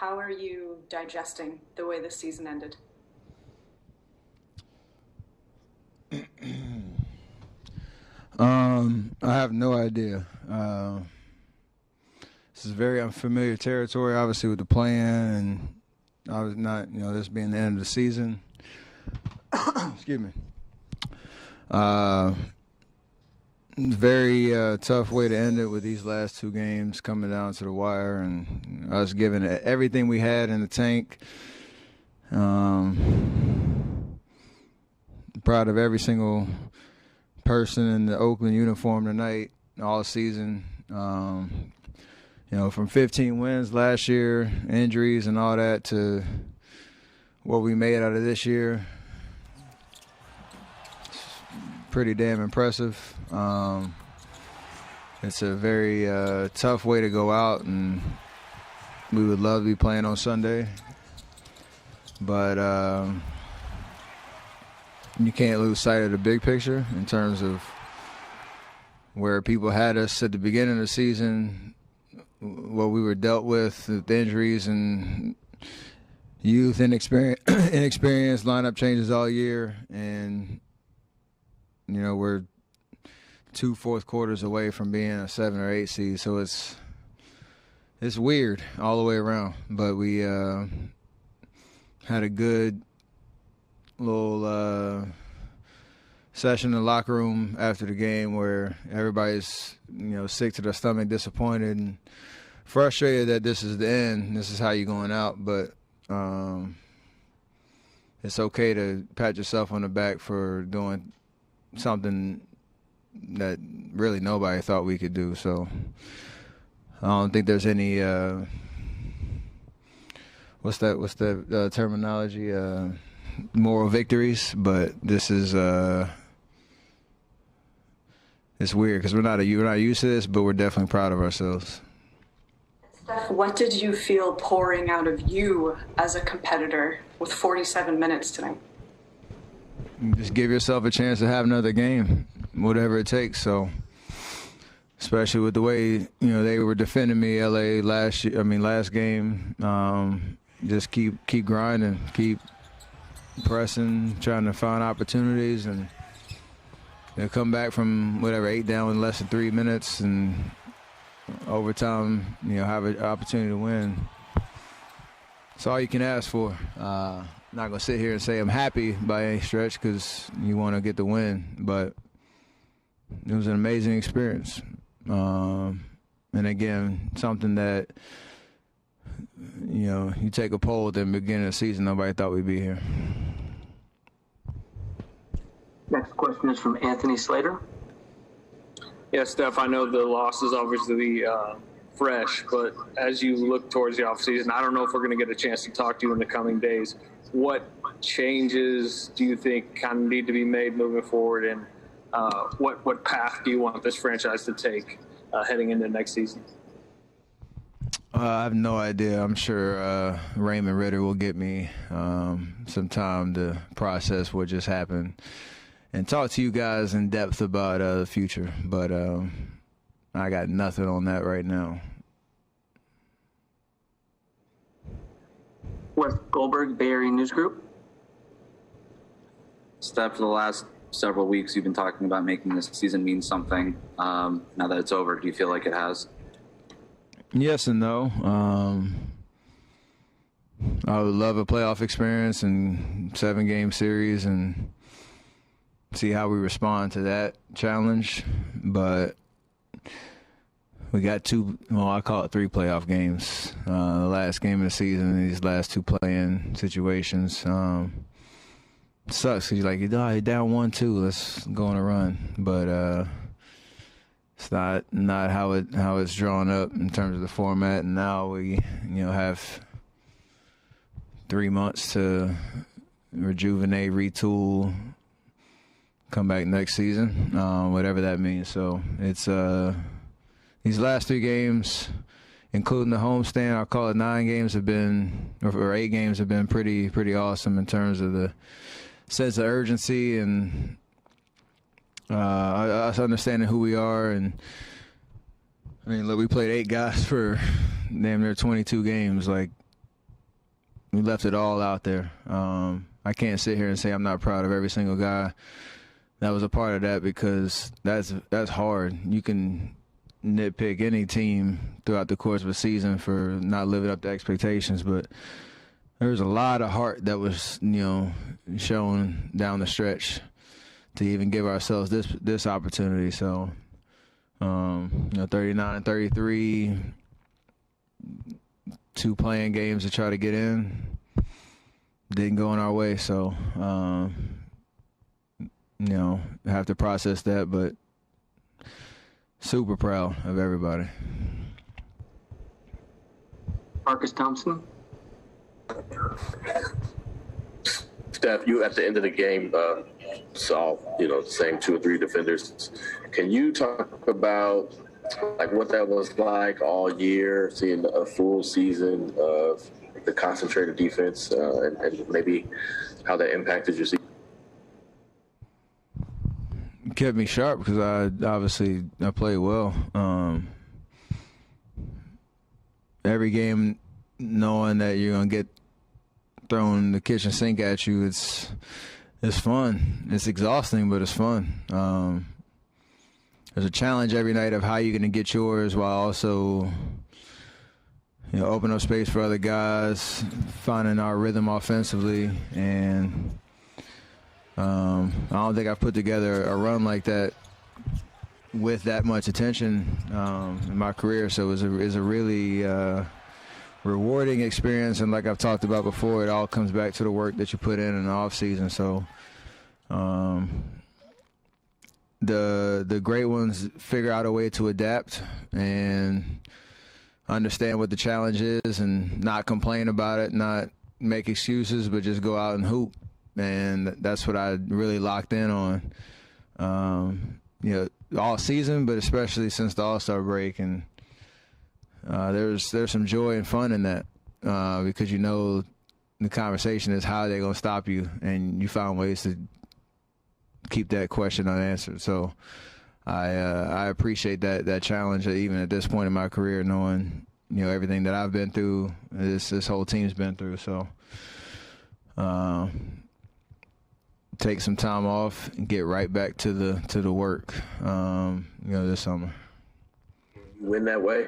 how are you digesting the way this season ended? I have no idea. This is very unfamiliar territory, obviously, with the plan, and I was not, this being the end of the season. Excuse me. Very tough way to end it with these last two games coming down to the wire and us giving it everything we had in the tank. Proud of every single person in the Oakland uniform tonight, all season. From 15 wins last year, injuries and all that, to what we made out of this year. It's pretty damn impressive. It's a very tough way to go out, and we would love to be playing on Sunday. But you can't lose sight of the big picture in terms of where people had us at the beginning of the season, what we were dealt with injuries and youth and inexperience, lineup changes all year, and we're 2 fourth quarters away from being a 7 or 8 seed, so it's weird all the way around. But we had a good little session in the locker room after the game where everybody's sick to their stomach, disappointed and frustrated that this is the end. This is how you're going out, but it's okay to pat yourself on the back for doing something that really nobody thought we could do. So I don't think there's any what's that terminology, moral victories, but this is it's weird because we're not used to this, but we're definitely proud of ourselves. Steph, what did you feel pouring out of you as a competitor with 47 minutes tonight? Just give yourself a chance to have another game, whatever it takes. So, especially with the way they were defending me, LA last game. Just keep grinding, keep pressing, trying to find opportunities, and they'll come back from 8 down in less than 3 minutes, and overtime, have an opportunity to win. It's all you can ask for. I'm not going to sit here and say I'm happy by any stretch because you want to get the win, but it was an amazing experience. And again, something that, you take a poll at the beginning of the season, nobody thought we'd be here. Next question is from Anthony Slater. Yeah, Steph, I know the loss is obviously fresh, but as you look towards the offseason, I don't know if we're going to get a chance to talk to you in the coming days. What changes do you think kind of need to be made moving forward, and what path do you want this franchise to take heading into next season? I have no idea. I'm sure Raymond Ritter will get me some time to process what just happened and talk to you guys in depth about the future. But I got nothing on that right now. Wes Goldberg, Bay Area News Group. Steph, for the last several weeks, you've been talking about making this season mean something. Now that it's over, do you feel like it has? Yes and no. I would love a playoff experience and 7-game series and see how we respond to that challenge. But we got I call it 3 playoff games. The last game of the season and these last 2 play-in situations. Sucks because you're down 1-2. Let's go on a run. But it's not how it's drawn up in terms of the format. And now we have 3 months to rejuvenate, retool, come back next season, whatever that means. So it's these last 3 games, including the homestand, I'll call it 9 games have been, or 8 games have been pretty awesome in terms of the sense of urgency and us understanding who we are. And look, we played 8 guys for damn near 22 games. Like, we left it all out there. I can't sit here and say I'm not proud of every single guy that was a part of that, because that's hard. You can nitpick any team throughout the course of a season for not living up to expectations, but there was a lot of heart that was, shown down the stretch to even give ourselves this opportunity. So, 39 and 33, 2 playing games to try to get in, didn't go in our way. So, have to process that, but super proud of everybody. Marcus Thompson. Steph, you at the end of the game saw, the same 2 or 3 defenders. Can you talk about what that was like all year, seeing a full season of the concentrated defense, and maybe how that impacted your season? Kept me sharp because I played well. Every game, knowing that you're gonna get thrown the kitchen sink at you, it's fun. It's exhausting, but it's fun. There's a challenge every night of how you're gonna get yours while also open up space for other guys, finding our rhythm offensively, and I don't think I've put together a run like that with that much attention in my career. So it was a really rewarding experience, and like I've talked about before, it all comes back to the work that you put in the off season. So the great ones figure out a way to adapt and understand what the challenge is and not complain about it, not make excuses, but just go out and hoop. And that's what I really locked in on, all season, but especially since the All-Star break. And there's some joy and fun in that because the conversation is how they're going to stop you, and you found ways to keep that question unanswered. So I appreciate that challenge, even at this point in my career, knowing everything that I've been through, this whole team's been through. So take some time off and get right back to the work this summer. Win that way?